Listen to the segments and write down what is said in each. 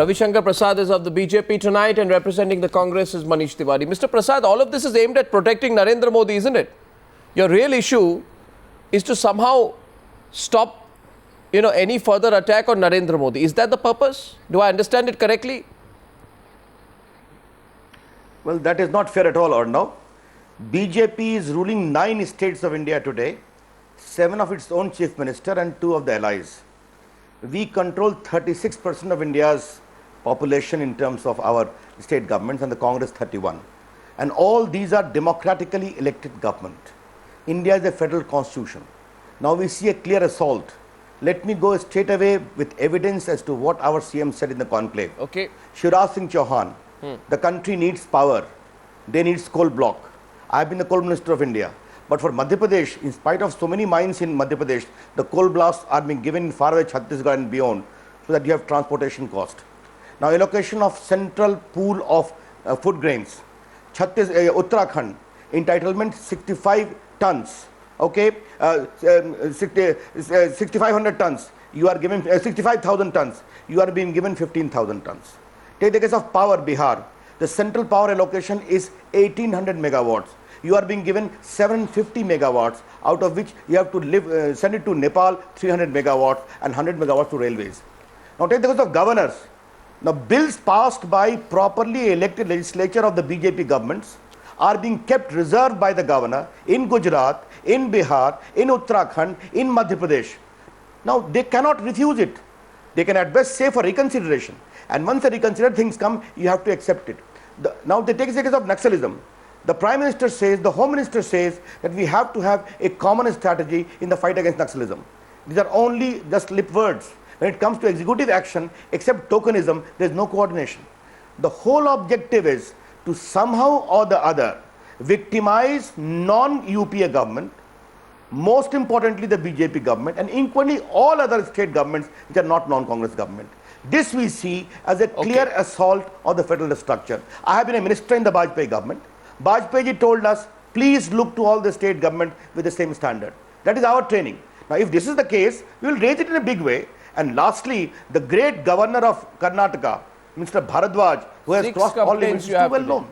Ravi Shankar Prasad is of the BJP tonight, and representing the Congress is Manish Tiwari. Mr. Prasad, all of this is aimed at protecting Narendra Modi, isn't it? Your real issue is to somehow stop, any further attack on Narendra Modi. Is that the purpose? Do I understand it correctly? Well, that is not fair at all, Arnav. BJP is ruling 9 states of India today, 7 of its own chief minister and 2 of the allies. We control 36% of India's population in terms of our state governments, and the Congress 31. And all these are democratically elected government. India is a federal constitution. Now we see a clear assault. Let me go straight away with evidence as to what our CM said in the conclave. Okay. Shivraj Singh Chauhan, the country needs power. They need coal block. I have been the coal minister of India. But for Madhya Pradesh, in spite of so many mines in Madhya Pradesh, the coal blasts are being given in faraway Chhattisgarh and beyond, so that you have transportation cost. Now allocation of central pool of food grains. Uttarakhand, entitlement 65 tons. Okay, 6,500 tons. You are given 65,000 tons. You are being given 15,000 tons. Take the case of power, Bihar. The central power allocation is 1,800 megawatts. You are being given 750 megawatts, out of which you have to send it to Nepal, 300 megawatts, and 100 megawatts to railways. Now take the case of governors. Now bills passed by properly elected legislature of the BJP governments are being kept reserved by the governor in Gujarat, in Bihar, in Uttarakhand, in Madhya Pradesh. Now they cannot refuse it. They can at best say for reconsideration. And once the reconsidered things come, you have to accept it. Now they take the case of Naxalism. The Prime Minister says, the Home Minister says that we have to have a common strategy in the fight against Naxalism. These are only just lip words. When it comes to executive action, except tokenism, there is no coordination. The whole objective is to somehow or the other victimize non-UPA government, most importantly the BJP government, and equally all other state governments which are not non-Congress government. This we see as a clear assault on the federal structure. I have been a minister in the Bajpayee government. Bajpayee told us, please look to all the state government with the same standard. That is our training. Now, if this is the case, we will raise it in a big way. And lastly, the great governor of Karnataka, Mr. Bharadwaj, who has crossed all limits, is too well known.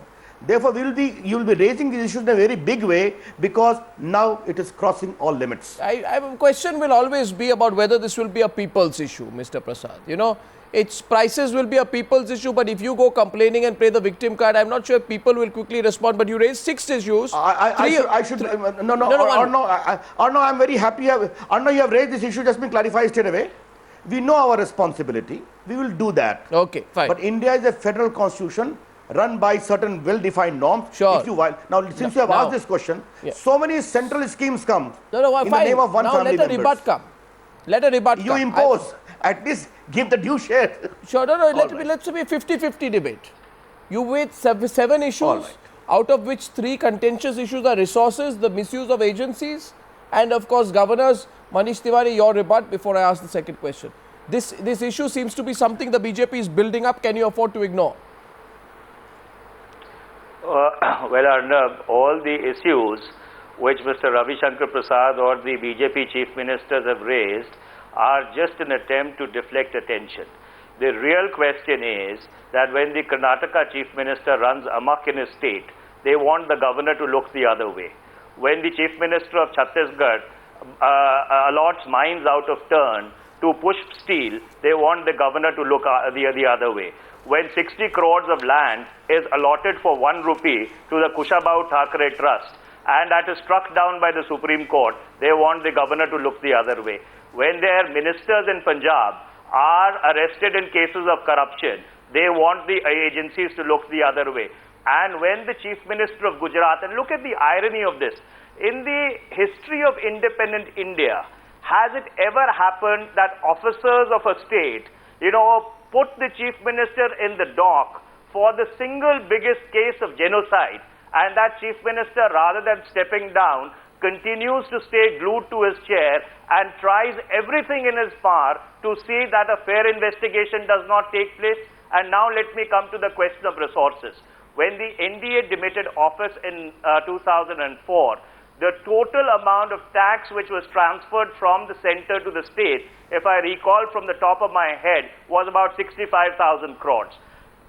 Therefore, you will be raising these issues in a very big way, because now it is crossing all limits. A question will always be about whether this will be a people's issue, Mr. Prasad. Its prices will be a people's issue, but if you go complaining and play the victim card, I'm not sure people will quickly respond. But you raised 6 issues. Arno, I'm very happy. Arno, you have raised this issue. Just been clarified straight away. We know our responsibility. We will do that. Okay, fine. But India is a federal constitution run by certain well-defined norms. Sure. Now, since you have asked this question, so many central schemes come in fine. the name of one family member. Let a rebut come. Let a rebut you impose. At least give the due share. Sure, let's be a 50-50 debate. You weighed 7 issues, out of which 3 contentious issues are resources, the misuse of agencies, and of course governors. Manish Tiwari, your rebut before I ask the second question. This issue seems to be something the BJP is building up. Can you afford to ignore? Well, Arnab, all the issues which Mr. Ravi Shankar Prasad or the BJP chief ministers have raised are just an attempt to deflect attention. The real question is that when the Karnataka chief minister runs amok in his state, they want the governor to look the other way. When the chief minister of Chhattisgarh allots mines out of turn to push steel, they want the governor to look the other way. When 60 crores of land is allotted for 1 rupee to the Kushabau Thackeray Trust, and that is struck down by the Supreme Court, they want the governor to look the other way. When their ministers in Punjab are arrested in cases of corruption, they want the agencies to look the other way. And when the chief minister of Gujarat, and look at the irony of this, in the history of independent India, has it ever happened that officers of a state, put the chief minister in the dock for the single biggest case of genocide, and that chief minister, rather than stepping down, continues to stay glued to his chair and tries everything in his power to see that a fair investigation does not take place? And now let me come to the question of resources. When the NDA demitted office in 2004, the total amount of tax which was transferred from the center to the state, if I recall from the top of my head, was about 65,000 crores.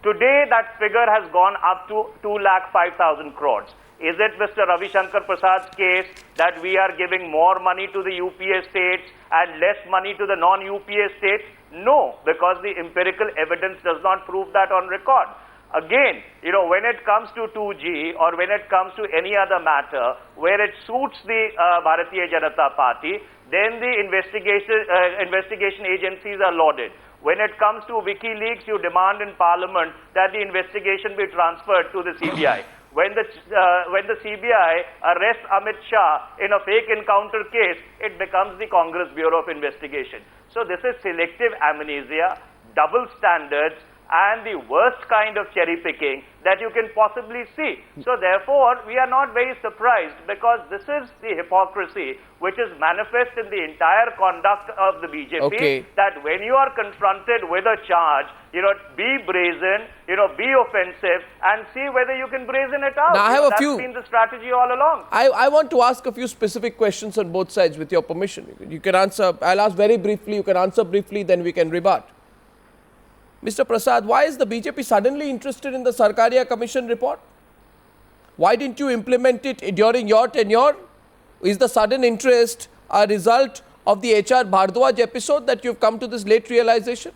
Today, that figure has gone up to 2,05,000 crores. Is it Mr. Ravi Shankar Prasad's case that we are giving more money to the UPA states and less money to the non-UPA states? No, because the empirical evidence does not prove that on record. Again, when it comes to 2G or when it comes to any other matter where it suits the Bharatiya Janata Party, then the investigation agencies are lauded. When it comes to WikiLeaks, you demand in Parliament that the investigation be transferred to the CBI. When the CBI arrests Amit Shah in a fake encounter case, it becomes the Congress Bureau of Investigation. So this is selective amnesia, double standards, and the worst kind of cherry picking that you can possibly see. So therefore, we are not very surprised, because this is the hypocrisy which is manifest in the entire conduct of the BJP, that when you are confronted with a charge, be brazen, be offensive, and see whether you can brazen it out. Now, I have That's been the strategy all along. I want to ask a few specific questions on both sides with your permission. You can answer, I'll ask very briefly, you can answer briefly, then we can rebut. Mr. Prasad, why is the BJP suddenly interested in the Sarkaria Commission report? Why didn't you implement it during your tenure? Is the sudden interest a result of the HR Bhardwaj episode that you've come to this late realization?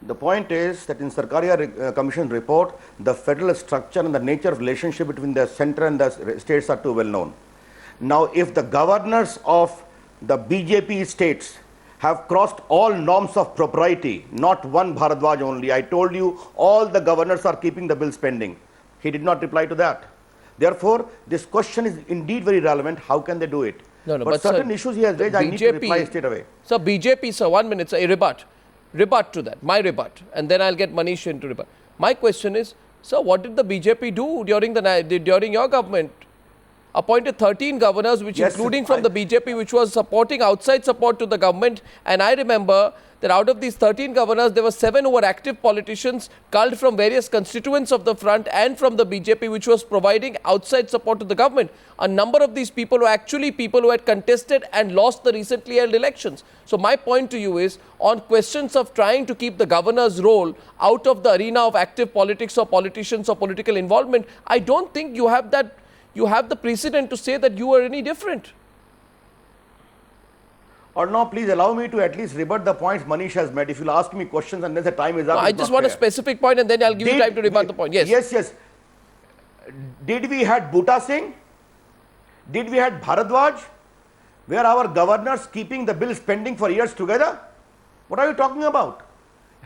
The point is that in Sarkaria Commission report, the federal structure and the nature of relationship between the center and the states are too well known. Now, if the governors of the BJP states have crossed all norms of propriety, not one Bharadwaj only. I told you all the governors are keeping the bills pending. He did not reply to that. Therefore, this question is indeed very relevant. How can they do it? No, but certain sir, issues he has raised, I need to reply straight away. Sir, BJP, sir, 1 minute, sir, a rebut. Rebut to that, my rebut. And then I'll get Manish in to rebut. My question is, sir, what did the BJP do during your government? Appointed 13 governors, which including from the BJP, which was supporting outside support to the government. And I remember that out of these 13 governors, there were 7 who were active politicians culled from various constituents of the front and from the BJP, which was providing outside support to the government. A number of these people were actually people who had contested and lost the recently held elections. So my point to you is, on questions of trying to keep the governor's role out of the arena of active politics or politicians or political involvement, I don't think you have that. You have the precedent to say that you are any different. Or no, please allow me to at least rebut the points Manish has made. If you'll ask me questions and then the time is up. No, I just want a specific point and then I'll give you time to rebut the point. Yes. Yes. Did we had Bhuta Singh? Did we had Bharadwaj? Where our governors keeping the bills pending for years together? What are you talking about?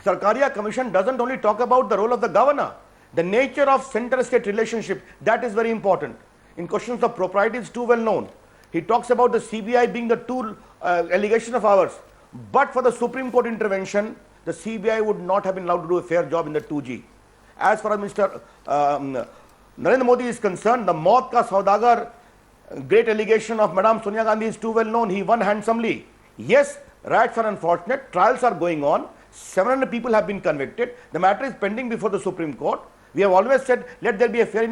Sarkaria Commission doesn't only talk about the role of the governor. The nature of center-state relationship, that is very important. In questions of propriety, it's too well known. He talks about the CBI being the tool allegation of ours. But for the Supreme Court intervention, the CBI would not have been allowed to do a fair job in the 2G. As far as Mr. Narendra Modi is concerned, the Maut Ka Saudagar great allegation of Madam Sonia Gandhi is too well known. He won handsomely. Yes, riots are unfortunate. Trials are going on. 700 people have been convicted. The matter is pending before the Supreme Court. We have always said, let there be a fair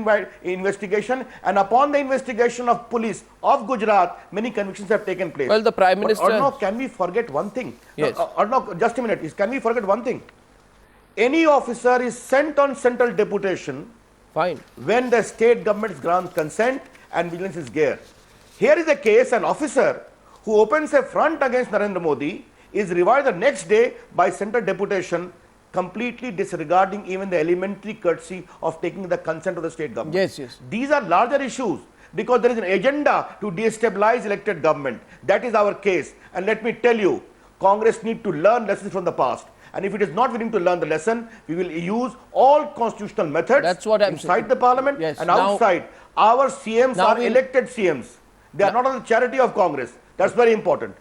investigation, and upon the investigation of police of Gujarat, many convictions have taken place. Well, the Prime Minister... But, Arnav, can we forget one thing? Yes. Arnav, just a minute. Can we forget one thing? Any officer is sent on central deputation when the state government grants consent and vigilance is there. Here is a case, an officer who opens a front against Narendra Modi is revived the next day by central deputation, completely disregarding even the elementary courtesy of taking the consent of the state government. Yes. These are larger issues because there is an agenda to destabilize elected government. That is our case. And let me tell you, Congress needs to learn lessons from the past. And if it is not willing to learn the lesson, we will use all constitutional methods inside the parliament and outside. Our CMs are elected CMs. They are not on the charity of Congress. That's very important.